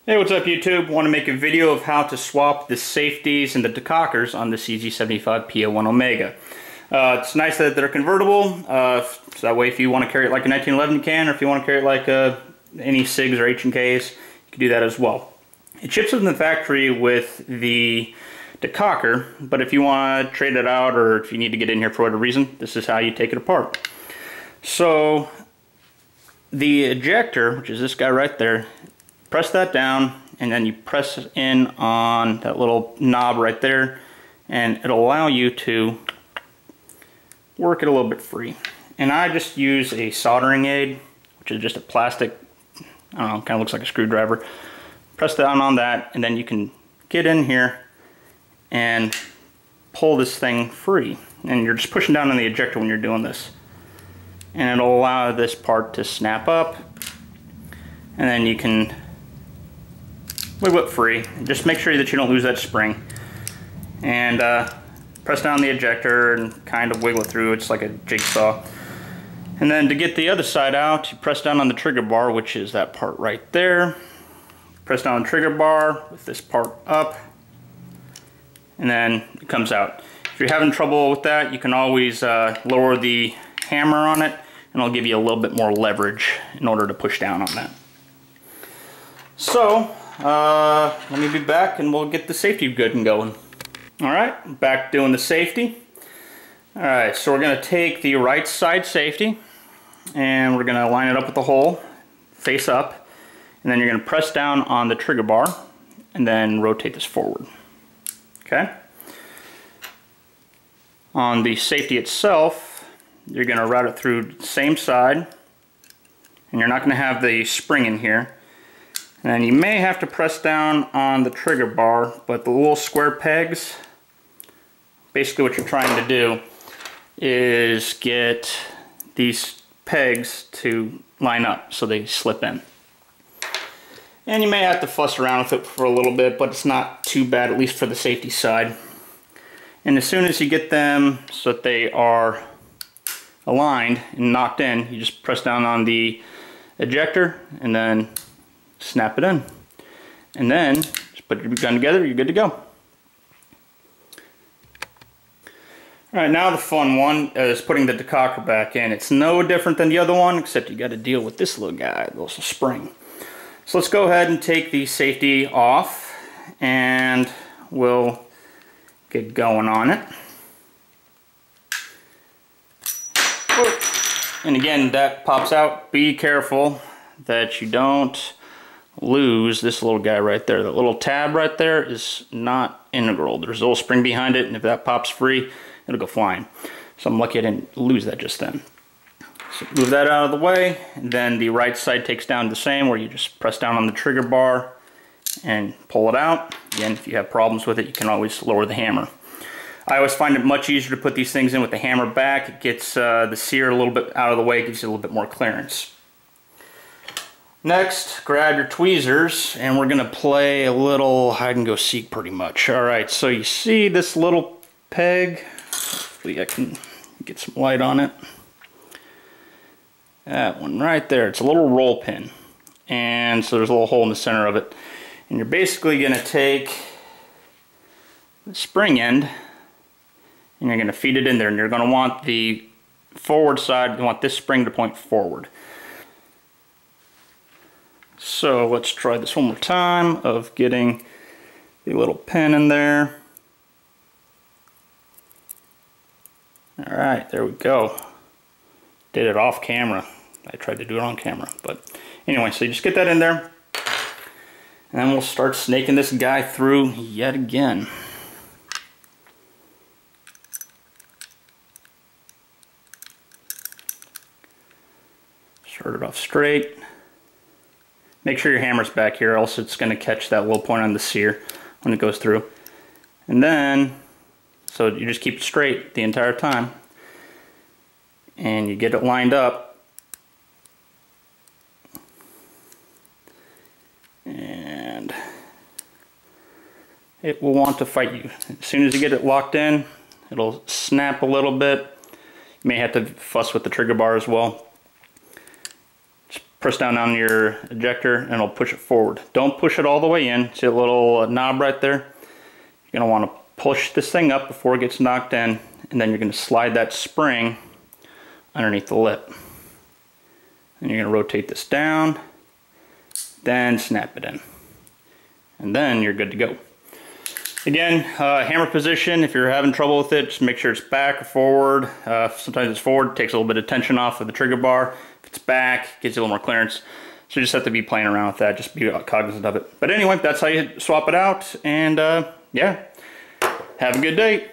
Hey, what's up YouTube? Want to make a video of how to swap the safeties and the decockers on the CZ75 P-01 Omega. It's nice that they're convertible, so that way if you want to carry it like a 1911 you can, or if you want to carry it like any SIGs or H&Ks, you can do that as well. It ships in the factory with the decocker, but if you want to trade it out or if you need to get in here for whatever reason, this is how you take it apart. So the ejector, which is this guy right there, press that down and then you press in on that little knob right there and it'll allow you to work it a little bit free. And I just use a soldering aid, which is just a plastic, I don't know, kind of looks like a screwdriver. Press down on that and then you can get in here and pull this thing free. And you're just pushing down on the ejector when you're doing this. And it'll allow this part to snap up, and then you can wiggle it free. Just make sure that you don't lose that spring. And press down the ejector and kind of wiggle it through. It's like a jigsaw. And then to get the other side out, you press down on the trigger bar, which is that part right there. Press down on the trigger bar with this part up, and then it comes out. If you're having trouble with that, you can always lower the hammer on it, and it'll give you a little bit more leverage in order to push down on that. So, let me be back and we'll get the safety good and going. Alright, back doing the safety. Alright, so we're going to take the right side safety and we're going to line it up with the hole, face up, and then you're going to press down on the trigger bar and then rotate this forward. Okay? On the safety itself, you're going to route it through the same side, and you're not going to have the spring in here. And then you may have to press down on the trigger bar, but the little square pegs, basically what you're trying to do is get these pegs to line up so they slip in. And you may have to fuss around with it for a little bit, but it's not too bad, at least for the safety side. And as soon as you get them so that they are aligned and knocked in, you just press down on the ejector and then snap it in. And then just put your gun together, you're good to go. Alright, now the fun one is putting the decocker back in. It's no different than the other one, except you got to deal with this little guy, the little spring. So let's go ahead and take the safety off and we'll get going on it. And again, that pops out. Be careful that you don't lose this little guy right there. The little tab right there is not integral. There's a little spring behind it, and if that pops free, it'll go flying. So I'm lucky I didn't lose that just then. So move that out of the way, and then the right side takes down the same, where you just press down on the trigger bar and pull it out. Again, if you have problems with it, you can always lower the hammer. I always find it much easier to put these things in with the hammer back. It gets the sear a little bit out of the way, gives you a little bit more clearance. Next, grab your tweezers, and we're going to play a little hide and go seek pretty much. Alright, so you see this little peg? Hopefully I can get some light on it. That one right there, it's a little roll pin. And so there's a little hole in the center of it. And you're basically going to take the spring end and you're going to feed it in there, and you're going to want the forward side, you want this spring to point forward. So let's try this one more time of getting the little pin in there. Alright, there we go. Did it off camera. I tried to do it on camera, but anyway, so you just get that in there, and then we'll start snaking this guy through yet again. Start it off straight. Make sure your hammer's back here, else it's going to catch that little point on the sear when it goes through. And then, so you just keep it straight the entire time. And you get it lined up. And it will want to fight you. As soon as you get it locked in, it'll snap a little bit. You may have to fuss with the trigger bar as well. press down on your ejector and it'll push it forward. Don't push it all the way in. See a little knob right there? You're gonna wanna push this thing up before it gets knocked in, and then you're gonna slide that spring underneath the lip. And you're gonna rotate this down, then snap it in. And then you're good to go. Again, hammer position, if you're having trouble with it, just make sure it's back or forward. Sometimes it's forward, it takes a little bit of tension off of the trigger bar. If it's back, it gives you a little more clearance. So you just have to be playing around with that, just be cognizant of it. But anyway, that's how you swap it out, and yeah, have a good day.